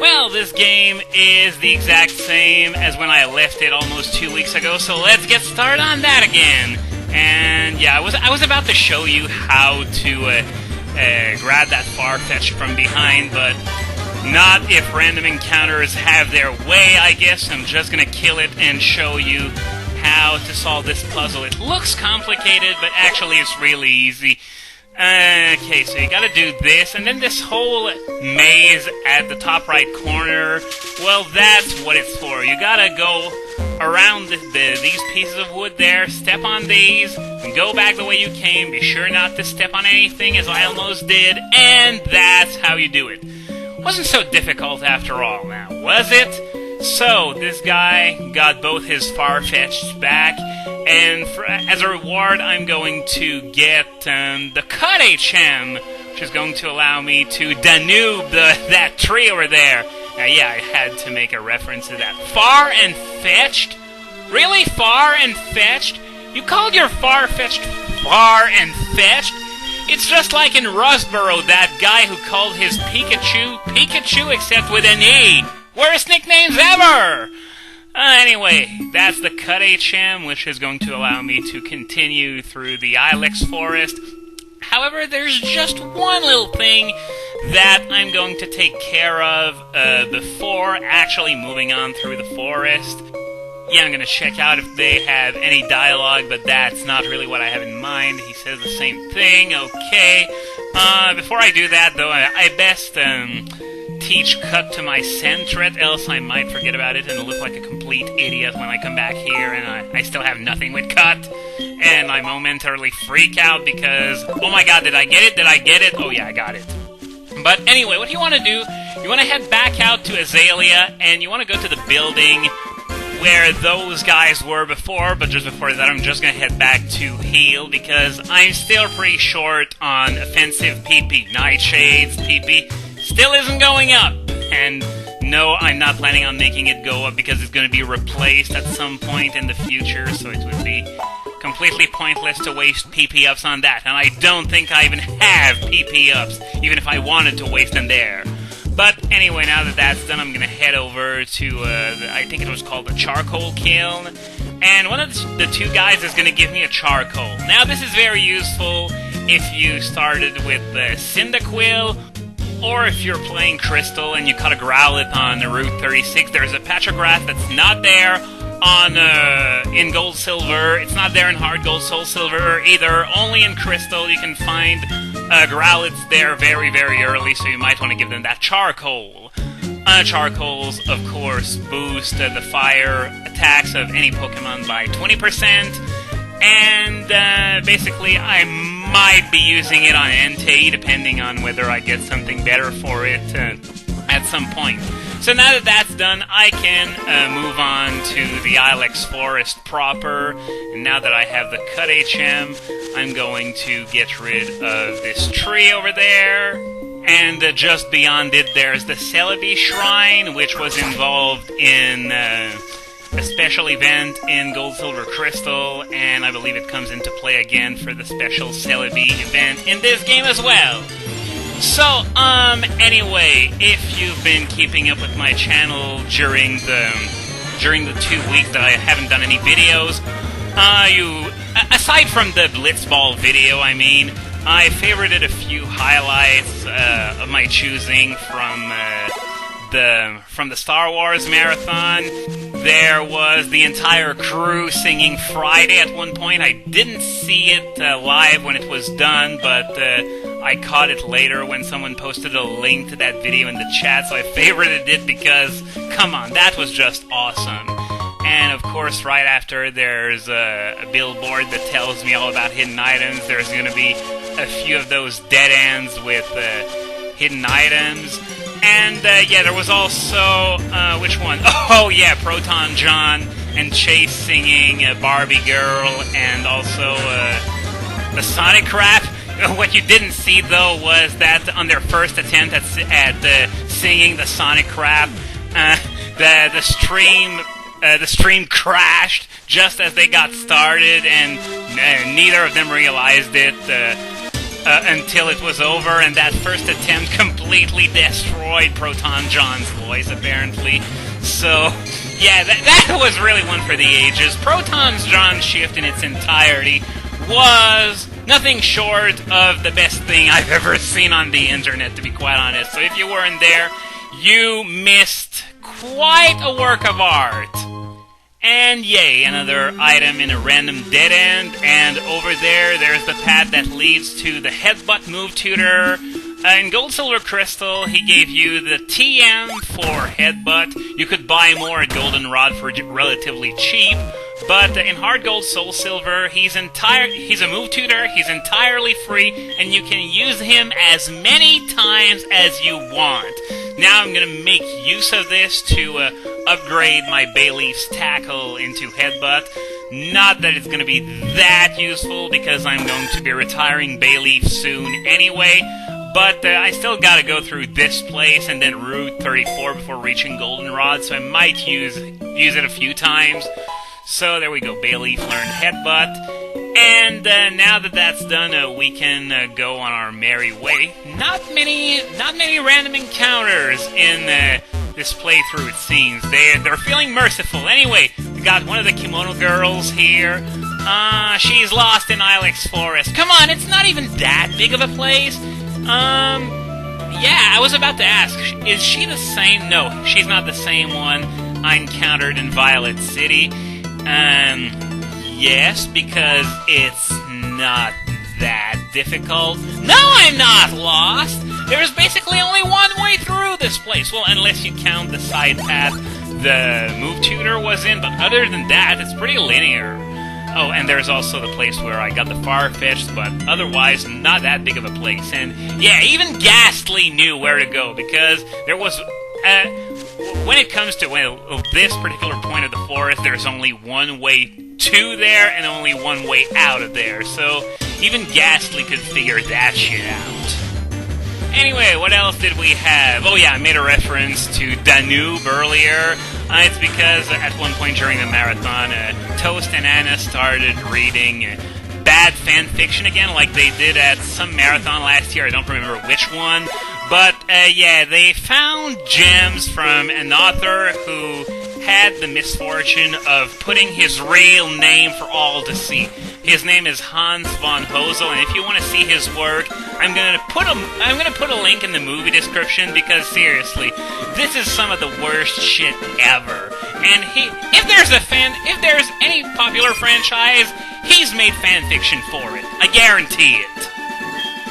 Well, this game is the exact same as when I left it almost 2 weeks ago, so let's get started on that again. And yeah, I was about to show you how to grab that Farfetch'd from behind, but not if random encounters have their way, I guess. I'm just gonna kill it and show you how to solve this puzzle. It looks complicated, but actually it's really easy. Okay, so you gotta do this, and then this whole maze at the top right corner, well, that's what it's for. You gotta go around these pieces of wood there, step on these, and go back the way you came. Be sure not to step on anything, as I almost did, and that's how you do it. Wasn't so difficult after all, now, was it? So, this guy got both his Farfetch'd back, and as a reward, I'm going to get the Cut HM, which is going to allow me to danube that tree over there. Now, yeah, I had to make a reference to that. Far and fetched? Really? Far and fetched? You called your Farfetch'd far and fetched? It's just like in Rustboro, that guy who called his Pikachu except with an E. Worst nicknames ever! Anyway, that's the Cut HM, which is going to allow me to continue through the Ilex Forest. However, there's just one little thing that I'm going to take care of before actually moving on through the forest. Yeah, I'm going to check out if they have any dialogue, but that's not really what I have in mind. He says the same thing, okay. Before I do that, though, I best teach Cut to my Sentret, else I might forget about it and look like a complete idiot when I come back here and I still have nothing with Cut, and I momentarily freak out because, oh my god, did I get it? Did I get it? Oh yeah, I got it. But anyway, what you want to do, you want to head back out to Azalea, and you want to go to the building where those guys were before, but just before that I'm just going to head back to heal, because I'm still pretty short on offensive PP. Nightshades PP still isn't going up, and no, I'm not planning on making it go up because it's going to be replaced at some point in the future, so it would be completely pointless to waste PP ups on that, and I don't think I even have PP ups, even if I wanted to waste them there. But anyway, now that that's done, I'm going to head over to, I think it was called the charcoal kiln, and one of the two guys is going to give me a charcoal. Now, this is very useful if you started with Cyndaquil, or if you're playing Crystal and you caught a Growlithe on Route 36, there's a patch of grass that's not there in Gold Silver. It's not there in Hard Gold, Soul Silver either. Only in Crystal you can find Growlithe there very, very early, so you might want to give them that charcoal. Charcoals, of course, boost the fire attacks of any Pokemon by 20%, and basically I might be using it on Entei, depending on whether I get something better for it at some point. So now that that's done, I can move on to the Ilex Forest proper, and now that I have the Cut HM, I'm going to get rid of this tree over there, and just beyond it there's the Celebi Shrine, which was involved in a special event in Gold Silver Crystal, and I believe it comes into play again for the special Celebi event in this game as well. So, anyway, if you've been keeping up with my channel during the 2 weeks that I haven't done any videos, aside from the Blitzball video, I favorited a few highlights of my choosing from the Star Wars marathon. There was the entire crew singing Friday at one point. I didn't see it live when it was done, but I caught it later when someone posted a link to that video in the chat, so I favorited it because, come on, that was just awesome. And of course, right after, there's a billboard that tells me all about hidden items. There's going to be a few of those dead ends with hidden items. And, yeah, there was also, which one? Oh, yeah, Proton John and Chase singing Barbie Girl, and also the Sonic rap. What you didn't see, though, was that on their first attempt at singing the Sonic rap, the stream crashed just as they got started, and neither of them realized it. until it was over, and that first attempt completely destroyed Proton John's voice, apparently. So, yeah, that was really one for the ages. Proton John's shift in its entirety was nothing short of the best thing I've ever seen on the internet, to be quite honest. So if you weren't there, you missed quite a work of art. And yay, another item in a random dead end, and over there's the path that leads to the Headbutt move tutor. In Gold Silver Crystal, he gave you the TM for Headbutt. You could buy more at Goldenrod for relatively cheap, but in Hard Gold Soul Silver, he's a move tutor, he's entirely free, and you can use him as many times as you want. Now I'm going to make use of this to upgrade my Bayleaf's tackle into Headbutt. Not that it's going to be that useful, because I'm going to be retiring Bayleaf soon anyway, but I still got to go through this place and then Route 34 before reaching Goldenrod, so I might use it a few times. So there we go, Bayleaf learned Headbutt. And now that that's done, we can go on our merry way. Not many random encounters in this playthrough, it seems. They're feeling merciful. Anyway, we got one of the kimono girls here. She's lost in Ilex Forest. Come on, it's not even that big of a place. Yeah, I was about to ask, is she the same? No, she's not the same one I encountered in Violet City. Yes, because it's not that difficult. No, I'm not lost! There's basically only one way through this place. Well, unless you count the side path the move tutor was in, but other than that, it's pretty linear. Oh, and there's also the place where I got the Farfetch'd, but otherwise, not that big of a place. And yeah, even Ghastly knew where to go, because there was... when it comes to this particular point of the forest, there's only one way to there and only one way out of there. So even Ghastly could figure that shit out. Anyway, what else did we have? Oh yeah, I made a reference to Danube earlier. It's because at one point during the marathon, Toast and Anna started reading bad fanfiction again, like they did at some marathon last year. I don't remember which one. But, yeah, they found gems from an author who had the misfortune of putting his real name for all to see. His name is Hans von Hozel, and if you want to see his work, I'm gonna put a link in the movie description, because seriously, this is some of the worst shit ever. And if there's any popular franchise, he's made fanfiction for it. I guarantee it.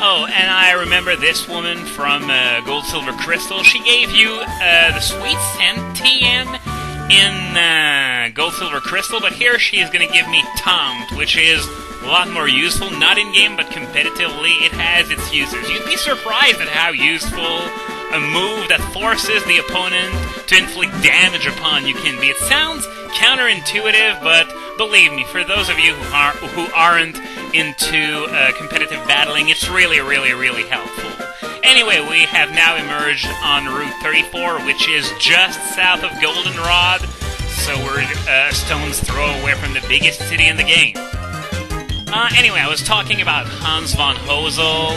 Oh, and I remember this woman from Gold Silver Crystal. She gave you the Sweet Scent TN in Gold Silver Crystal, but here she is going to give me Taunt, which is a lot more useful, not in-game, but competitively. It has its users. You'd be surprised at how useful a move that forces the opponent to inflict damage upon you can be. It sounds counterintuitive, but believe me, for those of you who aren't into competitive battling, it's really, really, really helpful. Anyway, we have now emerged on Route 34, which is just south of Goldenrod, so we're a stone's throw away from the biggest city in the game. Anyway, I was talking about Hans von Hozel,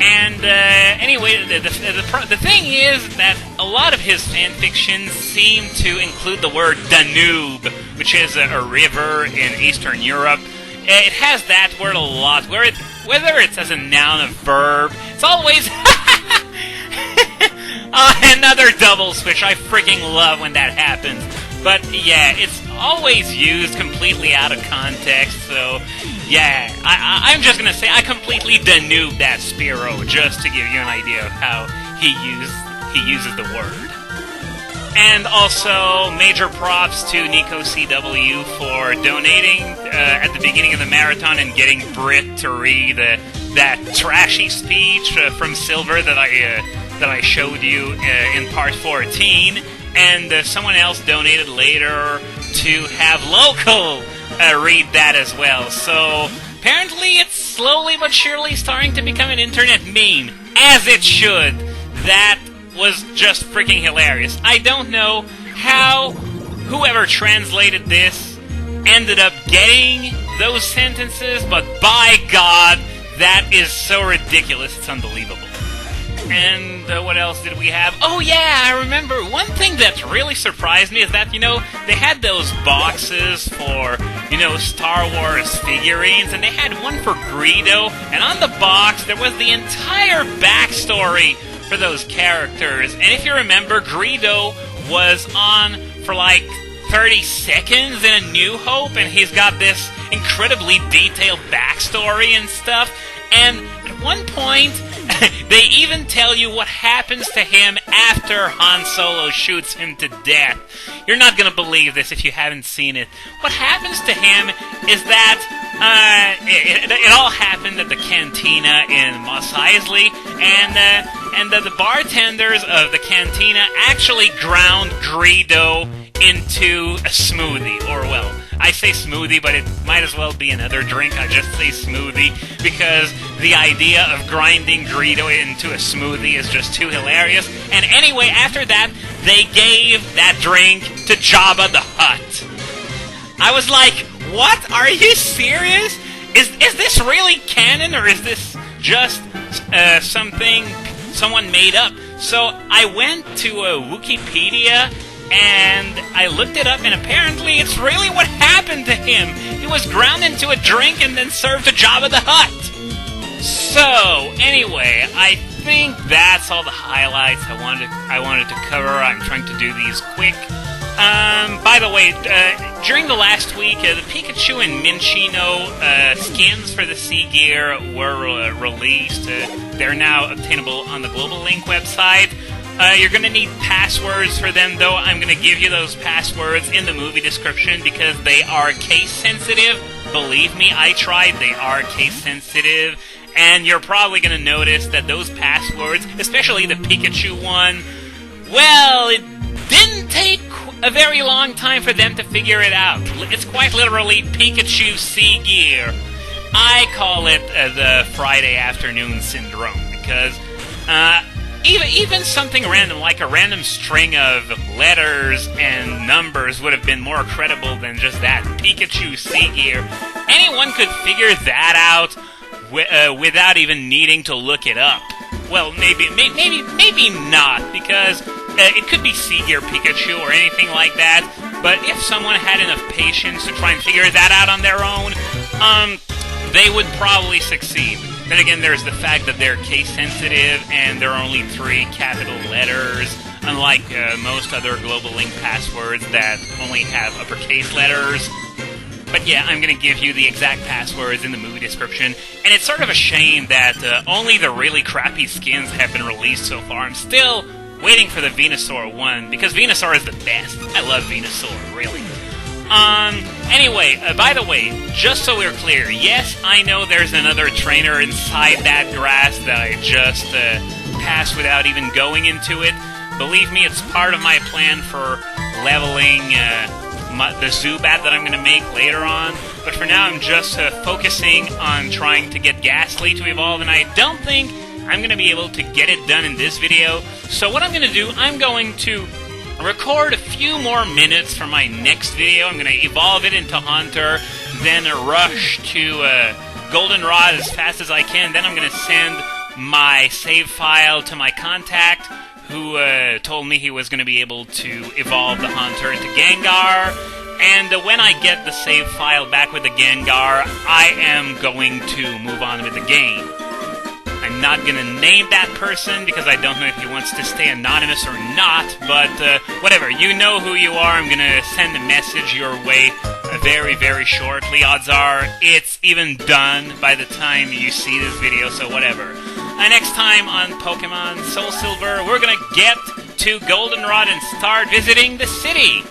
and anyway, the thing is that a lot of his fanfictions seem to include the word Danube, which is a river in Eastern Europe. It has that word a lot, whether it's as a noun, a verb, it's always... another double switch, I freaking love when that happens. But yeah, it's always used completely out of context, so yeah, I'm just gonna say I completely denubed that Spearow, just to give you an idea of how he uses the word. And also, major props to Nico CW for donating at the beginning of the marathon and getting Brit to read that trashy speech from Silver that I showed you in part 14. And someone else donated later to have Local read that as well. So apparently it's slowly but surely starting to become an internet meme, as it should. That was just freaking hilarious. I don't know how whoever translated this ended up getting those sentences, but by God, That is so ridiculous, it's unbelievable. And what else did we have? Oh yeah, I remember one thing that's really surprised me is that, they had those boxes for, Star Wars figurines, and they had one for Greedo, and on the box there was the entire backstory for those characters. And if you remember, Greedo was on for like 30 seconds in A New Hope, and he's got this incredibly detailed backstory and stuff. And at one point, they even tell you what happens to him after Han Solo shoots him to death. You're not going to believe this if you haven't seen it. What happens to him is that it all happened at the cantina in Mos Eisley, and the bartenders of the cantina actually ground Greedo into a smoothie, or well, I say smoothie, but it might as well be another drink. I just say smoothie because the idea of grinding Greedo into a smoothie is just too hilarious. And anyway, after that, they gave that drink to Jabba the Hutt. I was like, what? Are you serious? Is this really canon, or is this just something someone made up? So I went to Wikipedia, and I looked it up, and apparently it's really what happened to him. He was ground into a drink and then served to Jabba the Hutt. So, anyway, I think that's all the highlights I wanted to cover. I'm trying to do these quick. By the way, during the last week, the Pikachu and Minccino skins for the CGear were released. They're now obtainable on the Global Link website. You're going to need passwords for them, though. I'm going to give you those passwords in the movie description because they are case-sensitive. Believe me, I tried. They are case-sensitive. And you're probably going to notice that those passwords, especially the Pikachu one, well, it didn't take a very long time for them to figure it out. It's quite literally PikachuCGear. I call it the Friday afternoon syndrome because even something random, like a random string of letters and numbers, would have been more credible than just that. PikachuCGear. Anyone could figure that out without even needing to look it up. Well, maybe not, because it could be CGear Pikachu or anything like that. But if someone had enough patience to try and figure that out on their own, they would probably succeed. Then again, there's the fact that they're case-sensitive and there are only 3 capital letters, unlike most other Global Link passwords that only have uppercase letters. But yeah, I'm going to give you the exact passwords in the movie description, and it's sort of a shame that only the really crappy skins have been released so far. I'm still waiting for the Venusaur one, because Venusaur is the best. I love Venusaur, really. Anyway, by the way, just so we're clear, yes, I know there's another trainer inside that grass that I just passed without even going into it. Believe me, it's part of my plan for leveling the Zubat that I'm going to make later on. But for now, I'm just focusing on trying to get Ghastly to evolve, and I don't think I'm going to be able to get it done in this video. So what I'm going to do, I'm going to record a few more minutes for my next video. I'm going to evolve it into Hunter, then rush to Goldenrod as fast as I can. Then I'm going to send my save file to my contact, who told me he was going to be able to evolve the Hunter into Gengar. And when I get the save file back with the Gengar, I am going to move on with the game. I'm not going to name that person because I don't know if he wants to stay anonymous or not, but whatever. You know who you are. I'm going to send a message your way very, very shortly. Odds are it's even done by the time you see this video, so whatever. Next time on Pokemon Soul Silver, we're going to get to Goldenrod and start visiting the city.